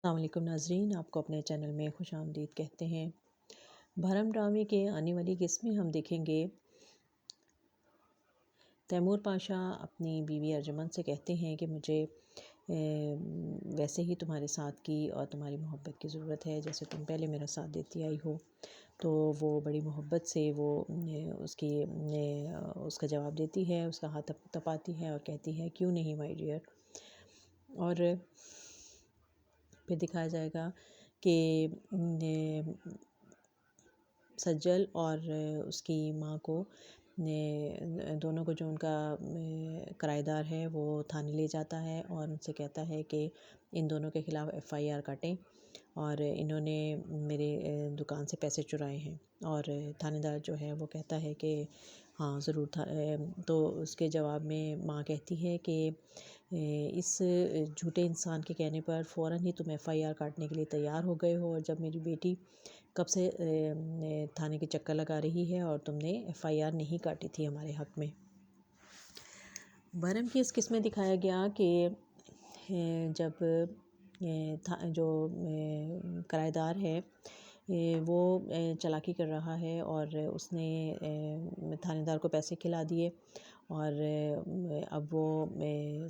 अस्सलाम वालेकुम नाज़रीन, आपको अपने चैनल में खुशामदीद कहते हैं। भरम ड्रामे के आने वाली किस्त में हम देखेंगे तैमूर पाशा अपनी बीवी अर्जुमन से कहते हैं कि मुझे वैसे ही तुम्हारे साथ की और तुम्हारी मोहब्बत की ज़रूरत है जैसे तुम पहले मेरा साथ देती आई हो। तो वो बड़ी मोहब्बत से वो उसका जवाब देती है, उसका हाथ तपाती है और कहती है क्यों नहीं माय डियर। और फिर दिखाया जाएगा कि सज्जल और उसकी माँ को दोनों को जो उनका किराएदार है वो थाने ले जाता है और उनसे कहता है कि इन दोनों के ख़िलाफ़ एफआईआर काटें और इन्होंने मेरे दुकान से पैसे चुराए हैं। और थानेदार जो है वो कहता है कि हाँ ज़रूर था। तो उसके जवाब में माँ कहती है कि इस झूठे इंसान के कहने पर फ़ौरन ही तुम एफआईआर काटने के लिए तैयार हो गए हो, और जब मेरी बेटी कब से थाने के चक्कर लगा रही है और तुमने एफआईआर नहीं काटी थी हमारे हक़ में। भरम की इस किस्म में दिखाया गया कि जब जो किराएदार है वो चालाकी कर रहा है और उसने थानेदार को पैसे खिला दिए। और अब वो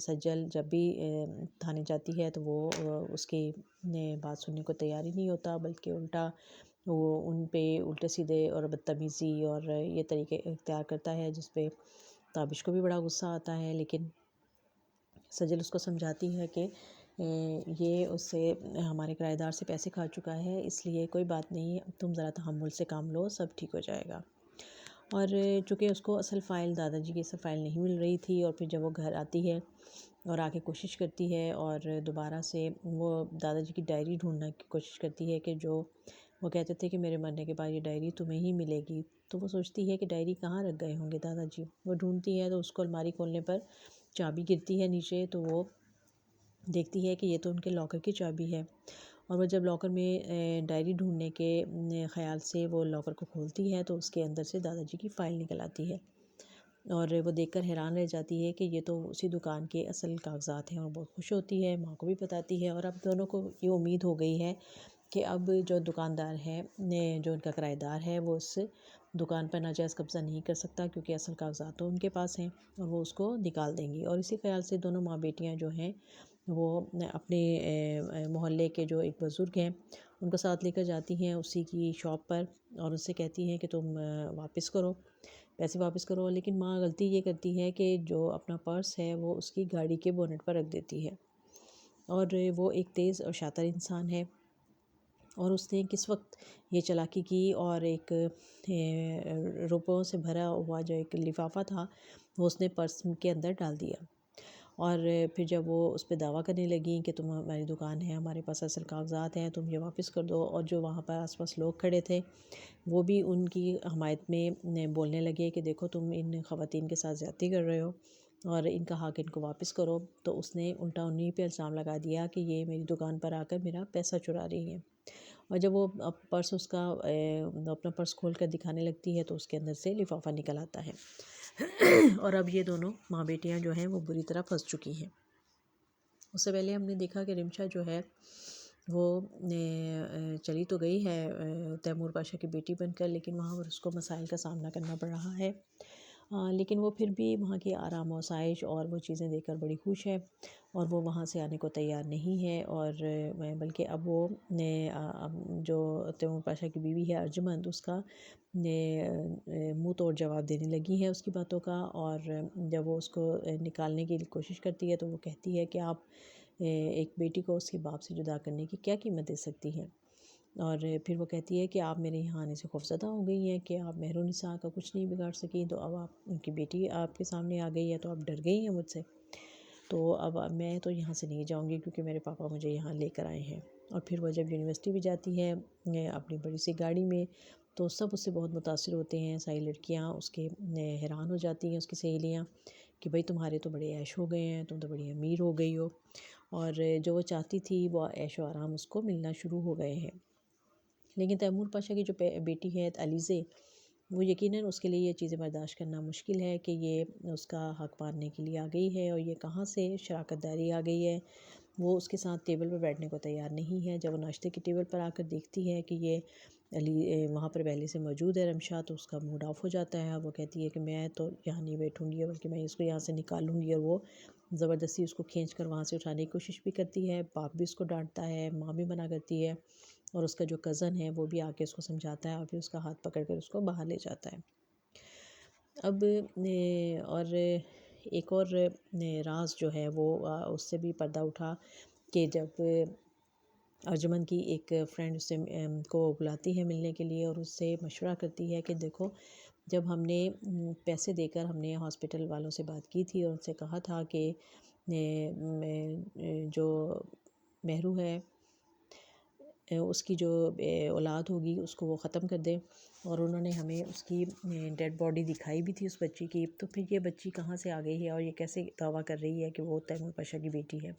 सज्जल जब भी थाने जाती है तो वो उसकी बात सुनने को तैयार ही नहीं होता, बल्कि उल्टा वो उन पे उल्टे सीधे और बदतमीज़ी और ये तरीके इख्तियार करता है, जिस पे ताबिश को भी बड़ा गुस्सा आता है। लेकिन सजल उसको समझाती है कि ये उससे हमारे किराएदार से पैसे खा चुका है, इसलिए कोई बात नहीं, तुम ज़रा तहम्मुल से काम लो, सब ठीक हो जाएगा। और चूँकि उसको असल फ़ाइल दादाजी की असल फ़ाइल नहीं मिल रही थी, और फिर जब वो घर आती है और आके कोशिश करती है और दोबारा से वो दादाजी की डायरी ढूंढने की कोशिश करती है कि जो वो कहते थे कि मेरे मरने के बाद ये डायरी तुम्हें ही मिलेगी। तो वो सोचती है कि डायरी कहाँ रख गए होंगे दादाजी। वो ढूंढती है तो उसको अलमारी खोलने पर चाबी गिरती है नीचे, तो वो देखती है कि ये तो उनके लॉकर की चाबी है। और वो जब लॉकर में डायरी ढूंढने के ख़्याल से वो लॉकर को खोलती है तो उसके अंदर से दादाजी की फ़ाइल निकल आती है। और वो देखकर हैरान रह जाती है कि ये तो उसी दुकान के असल कागज़ात हैं, और बहुत खुश होती है, माँ को भी बताती है। और अब दोनों को ये उम्मीद हो गई है कि अब जो दुकानदार है जो उनका किराएदार है वो उस दुकान पर नाजायज़ कब्ज़ा नहीं कर सकता, क्योंकि असल कागज़ात तो उनके पास हैं और वो उसको निकाल देंगी। और इसी ख्याल से दोनों माँ बेटियाँ जो हैं वो अपने मोहल्ले के जो एक बुज़ुर्ग हैं उनको साथ लेकर जाती हैं उसी की शॉप पर, और उससे कहती हैं कि तुम वापस करो, पैसे वापस करो। लेकिन माँ गलती ये करती है कि जो अपना पर्स है वो उसकी गाड़ी के बोनेट पर रख देती है। और वो एक तेज़ और शातिर इंसान है, और उसने किस वक्त ये चालाकी की और एक रुपयों से भरा हुआ जो एक लिफाफा था वो उसने पर्स के अंदर डाल दिया। और फिर जब वो उस पर दावा करने लगी कि तुम हमारी दुकान है, हमारे पास असल कागज़ात हैं, तुम ये वापस कर दो, और जो वहाँ पर आसपास लोग खड़े थे वो भी उनकी हमायत में बोलने लगे कि देखो तुम इन ख़वातीन के साथ ज़्यादती कर रहे हो और इनका हक़ इनको वापस करो। तो उसने उल्टा उन्हीं पे इल्ज़ाम लगा दिया कि ये मेरी दुकान पर आकर मेरा पैसा चुरा रही है। और जब वो पर्स उसका अपना पर्स खोल कर दिखाने लगती है तो उसके अंदर से लिफाफा निकल आता है। और अब ये दोनों माँ बेटियाँ जो हैं वो बुरी तरह फंस चुकी हैं। उससे पहले हमने देखा कि रिमशा जो है वो चली तो गई है तैमूर पाशा की बेटी बनकर, लेकिन वहाँ पर उसको मसाइल का सामना करना पड़ रहा है। लेकिन वो फिर भी वहाँ की आराम आसाइश और वो चीज़ें देखकर बड़ी खुश है, और वो वहाँ से आने को तैयार नहीं है। और बल्कि अब वो जो तैमूर पाशा की बीवी है अर्जुमंद, उसका मुंह तोड़ जवाब देने लगी है उसकी बातों का। और जब वो उसको निकालने की कोशिश करती है तो वो कहती है कि आप एक बेटी को उसके बाप से जुदा करने की क्या कीमत दे सकती हैं। और फिर वो कहती है कि आप मेरे यहाँ आने से खौफज़दा हो गई हैं कि आप मेहरुनिसा का कुछ नहीं बिगाड़ सकी, तो अब आप उनकी बेटी आपके सामने आ गई है तो आप डर गई हैं मुझसे। तो अब मैं तो यहाँ से नहीं जाऊँगी क्योंकि मेरे पापा मुझे यहाँ लेकर आए हैं। और फिर वो जब यूनिवर्सिटी भी जाती है अपनी बड़ी सी गाड़ी में, तो सब उससे बहुत मुतासिर होते हैं। सारी लड़कियाँ उसके हैरान हो जाती हैं, उसकी सहेलियाँ, कि भाई तुम्हारे तो बड़े ऐश हो गए हैं, तुम तो बड़ी अमीर हो गई हो। और जो वो चाहती थी वो ऐशो आराम उसको मिलना शुरू हो गए हैं। लेकिन तैमूर पाशा की जो बेटी है अलीज़े, वो यकीनन उसके लिए ये चीज़ें बर्दाश्त करना मुश्किल है कि ये उसका हक़ मारने के लिए आ गई है, और ये कहाँ से शराकत दारी आ गई है वो उसके साथ टेबल पर बैठने को तैयार नहीं है। जब वो नाश्ते की टेबल पर आकर देखती है कि ये अली वहाँ पर पहले से मौजूद है रमशा, तो उसका मूड ऑफ हो जाता है। वो कहती है कि मैं तो यहाँ नहीं बैठूँगी, बल्कि मैं इसको यहाँ से निकालूँगी। और वो ज़बरदस्ती उसको खींच कर वहाँ से उठाने की कोशिश भी करती है। बाप भी उसको डांटता है, माँ भी मना करती है, और उसका जो कज़न है वो भी आके उसको समझाता है और फिर उसका हाथ पकड़ कर उसको बाहर ले जाता है। अब और एक और राज जो है वो उससे भी पर्दा उठा कि जब अर्जुमन की एक फ्रेंड उससे को बुलाती है मिलने के लिए और उससे मशवरा करती है कि देखो, जब हमने पैसे देकर हमने हॉस्पिटल वालों से बात की थी और उनसे कहा था कि जो मेहरू है उसकी जो औलाद होगी उसको वो ख़त्म कर दे, और उन्होंने हमें उसकी डेड बॉडी दिखाई भी थी उस बच्ची की। तो फिर ये बच्ची कहाँ से आ गई है और ये कैसे दावा कर रही है कि वो तैमूर पाशा की बेटी है।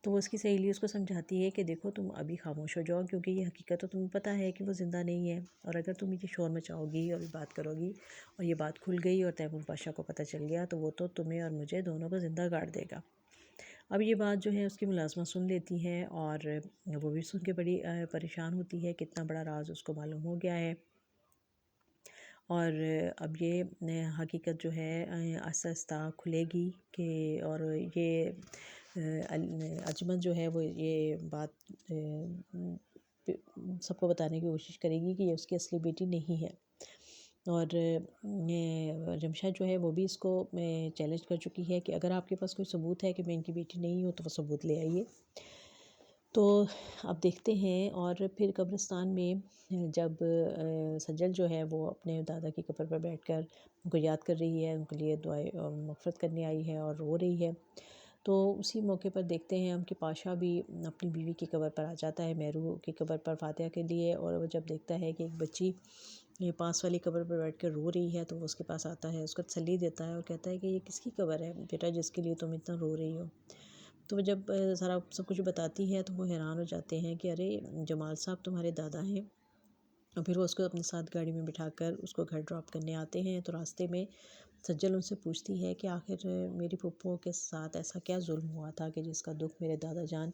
तो वो उसकी सहेली उसको समझाती है कि देखो, तुम अभी खामोश हो जाओ, क्योंकि ये हकीकत तो तुम्हें पता है कि वो ज़िंदा नहीं है, और अगर तुम ये शोर मचाओगी और बात करोगी और ये बात खुल गई और तैमूर पाशा को पता चल गया, तो वो तो तुम्हें और मुझे दोनों को ज़िंदा गाड़ देगा। अब ये बात जो है उसकी मुलाज़िमा सुन लेती है, और वो भी सुन के बड़ी परेशान होती है कि इतना बड़ा राज उसको मालूम हो गया है। और अब ये हकीकत जो है आहिस्ता आहिस्ता खुलेगी कि, और ये अर्जुमन जो है वो ये बात सबको बताने की कोशिश करेगी कि ये उसकी असली बेटी नहीं है। और रमशा जो है वो भी इसको चैलेंज कर चुकी है कि अगर आपके पास कोई सबूत है कि मैं इनकी बेटी नहीं हूँ तो वो सबूत ले आइए। तो अब देखते हैं। और फिर कब्रिस्तान में जब सज्जल जो है वो अपने दादा की कब्र पर बैठकर उनको याद कर रही है, उनके लिए दुआएं मग़फ़िरत करने आई है और रो रही है, तो उसी मौके पर देखते हैं हम कि पाशा भी अपनी बीवी की कब्र पर आ जाता है, मेहरू की कब्र पर फातिहा के लिए। और वो जब देखता है कि एक बच्ची ये पास वाली कब्र पर बैठ कर रो रही है, तो वो उसके पास आता है, उसको तसल्ली देता है और कहता है कि ये किसकी कब्र है बेटा जिसके लिए तुम इतना रो रही हो। तो वो जब सारा सब कुछ बताती है तो वो हैरान हो जाते हैं कि अरे, जमाल साहब तुम्हारे दादा हैं। और फिर वो उसको अपने साथ गाड़ी में बिठाकर उसको घर ड्रॉप करने आते हैं। तो रास्ते में सज्जल उनसे पूछती है कि आखिर मेरी फूफो के साथ ऐसा क्या जुल्म हुआ था कि जिसका दुख मेरे दादा जान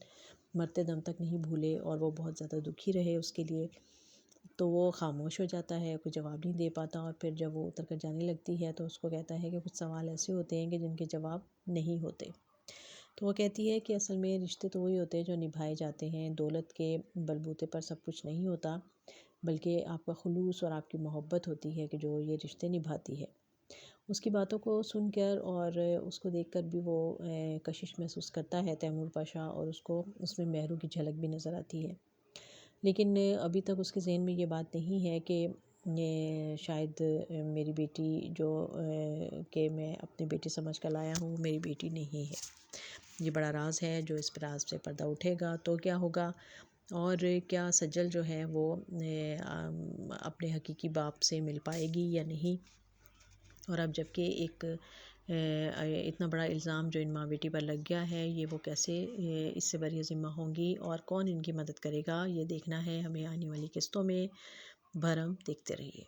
मरते दम तक नहीं भूले, और वो बहुत ज़्यादा दुखी रहे उसके लिए। तो वो खामोश हो जाता है, कोई जवाब नहीं दे पाता। और फिर जब वो उतर कर जाने लगती है तो उसको कहता है कि कुछ सवाल ऐसे होते हैं कि जिनके जवाब नहीं होते। तो वो कहती है कि असल में रिश्ते तो वही होते हैं जो निभाए जाते हैं, दौलत के बलबूते पर सब कुछ नहीं होता, बल्कि आपका खुलूस और आपकी मोहब्बत होती है कि जो ये रिश्ते निभाती है। उसकी बातों को सुनकर और उसको देखकर भी वो कशिश महसूस करता है तैमूर पाशा, और उसको उसमें मेहरू की झलक भी नज़र आती है। लेकिन अभी तक उसके ज़हन में ये बात नहीं है कि ये शायद मेरी बेटी जो कि मैं अपनी बेटी समझ कर लाया हूँ, मेरी बेटी नहीं है। ये बड़ा राज है, जो इस राज से पर्दा उठेगा तो क्या होगा, और क्या सज्जल जो है वो अपने हकीकी बाप से मिल पाएगी या नहीं। और अब जबकि एक इतना बड़ा इल्ज़ाम जो इन माँ बेटी पर लग गया है, ये वो कैसे इससे बरी ज़िम्मा होंगी और कौन इनकी मदद करेगा, ये देखना है हमें आने वाली किस्तों में। भरम देखते रहिए।